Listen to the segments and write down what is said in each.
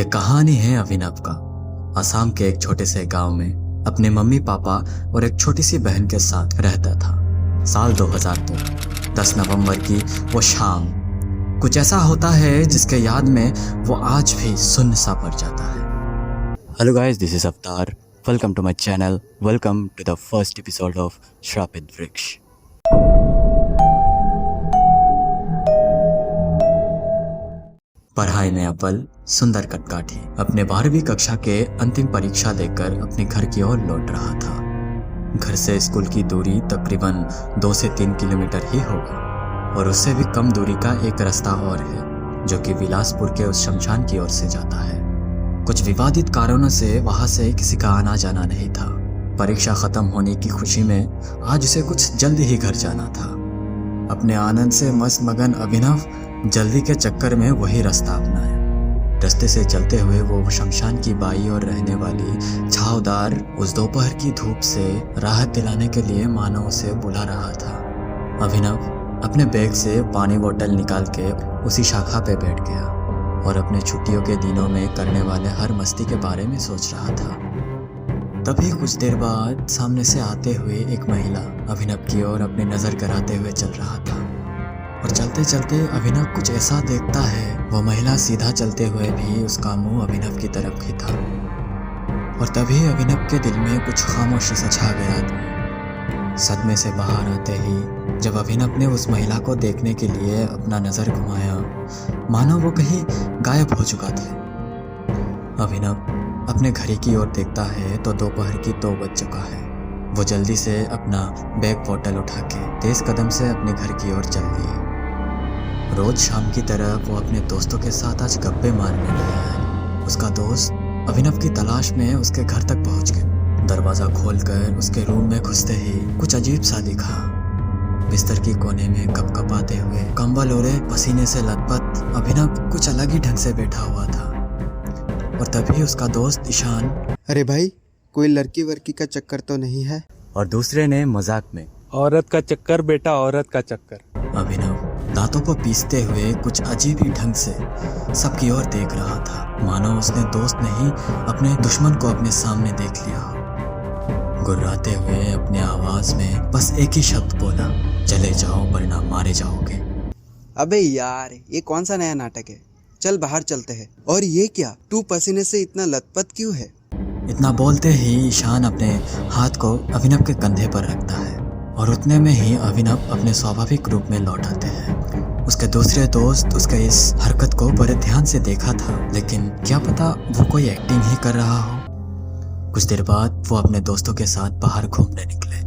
ये कहानी है अभिनव का। असम के एक छोटे से गांव में अपने मम्मी पापा और एक छोटी सी बहन के साथ रहता था। साल 2002, 10 नवंबर की वो शाम। कुछ ऐसा होता है जिसके याद में वो आज भी सुन्न सा पड़ जाता है। Hello guys, this is Avatar. Welcome to my channel. Welcome to the first episode of Shrapit Vriksh. पढ़ाई में अव्वल, सुंदर कदकाठी अपने 12वीं कक्षा के अंतिम परीक्षा देकर अपने घर की ओर लौट रहा था। घर से स्कूल की दूरी तकरीबन 2 से 3 किलोमीटर ही होगी और उससे भी कम दूरी का एक रास्ता और है जो कि बिलासपुर के उस शमशान की ओर से जाता है। कुछ विवादित कारणों से वहां से किसी का आना जाना नहीं था। परीक्षा खत्म होने की खुशी में आज उसे कुछ जल्दी ही घर जाना था। अपने आनंद से मस्त मगन अभिनव जल्दी के चक्कर में वही रास्ता अपनाया। रास्ते से चलते हुए वो शमशान की बाई और रहने वाली छावदार उस दोपहर की धूप से राहत दिलाने के लिए मानो उसे बुला रहा था। अभिनव अपने बैग से पानी बोतल निकाल के उसी शाखा पे बैठ गया और अपने छुट्टियों के दिनों में करने वाले हर मस्ती के बारे में सोच रहा था। तभी कुछ देर बाद सामने से आते हुए एक महिला अभिनव की ओर अपनी नजर कराते हुए चल रहा था और चलते चलते अभिनव कुछ ऐसा देखता है। वो महिला सीधा चलते हुए भी उसका मुंह अभिनव की तरफ ही था और तभी अभिनव के दिल में कुछ खामोशी सा छा गया। सदमे से बाहर आते ही जब अभिनव ने उस महिला को देखने के लिए अपना नजर घुमाया, मानो वो कहीं गायब हो चुका था। अभिनव अपने घड़ी की ओर देखता है तो दोपहर की 2 बज चुका है। वो जल्दी से अपना बैग बोतल उठा के तेज कदम से अपने घर की ओर चल दिए। रोज शाम की तरह वो अपने दोस्तों के साथ आज गप्पे मारने गया है। उसका दोस्त अभिनव की तलाश में उसके घर तक पहुंच गया। दरवाजा खोलकर उसके रूम में घुसते ही कुछ अजीब सा दिखा। बिस्तर की कोने में कपकपाते हुए, कंबल ओढ़े, पसीने से लथपथ अभिनव कुछ अलग ही ढंग से बैठा हुआ था। और तभी उसका दोस्त ईशान, अरे भाई, कोई लड़की वर्की का चक्कर तो नहीं है? और दूसरे ने मजाक में, औरत का चक्कर बेटा, औरत का चक्कर। अभिनव दांतों को पीसते हुए कुछ अजीब ही ढंग से सबकी ओर देख रहा था, मानो उसने दोस्त नहीं अपने दुश्मन को अपने सामने देख लिया। गुर्राते हुए अपने आवाज में बस एक ही शब्द बोला, चले जाओ वरना मारे जाओगे। अबे यार, ये कौन सा नया नाटक है? चल बाहर चलते हैं। और ये क्या, तू पसीने से इतना लथपथ क्यों है? इतना बोलते ही ईशान अपने हाथ को अभिनव के कंधे पर रखता है और उतने में ही अभिनव अपने स्वाभाविक रूप में लौट आते हैं। उसके दूसरे दोस्त उसके इस हरकत को बड़े ध्यान से देखा था, लेकिन क्या पता वो कोई एक्टिंग ही कर रहा हो। कुछ देर बाद वो अपने दोस्तों के साथ बाहर घूमने निकले,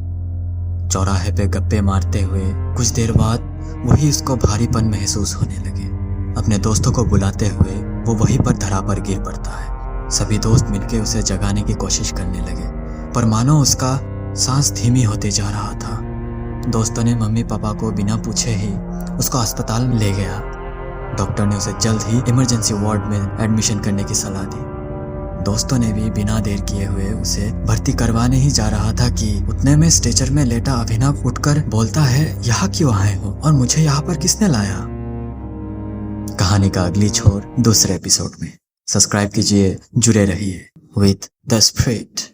चौराहे पे गप्पे मारते हुए। कुछ देर बाद वही उसको भारीपन महसूस होने लगे। अपने दोस्तों को बुलाते हुए वो वहीं पर धरा पर गिर पड़ता है। सभी दोस्त मिलकर उसे जगाने की कोशिश करने लगे, पर मानो उसका सांस धीमी होते जा रहा था। दोस्तों ने मम्मी पापा को बिना पूछे ही उसको अस्पताल में ले गया। डॉक्टर ने उसे जल्द ही इमरजेंसी वार्ड में एडमिशन करने की सलाह दी। दोस्तों ने भी बिना देर किए हुए उसे भर्ती करवाने ही जा रहा था कि उतने में स्ट्रेचर में लेटा अभिनव उठकर बोलता है, यहाँ क्यों आए हो और मुझे यहाँ पर किसने लाया? कहानी का अगली छोर दूसरे एपिसोड में। सब्सक्राइब कीजिए, जुड़े रहिए विद द स्प्रिट।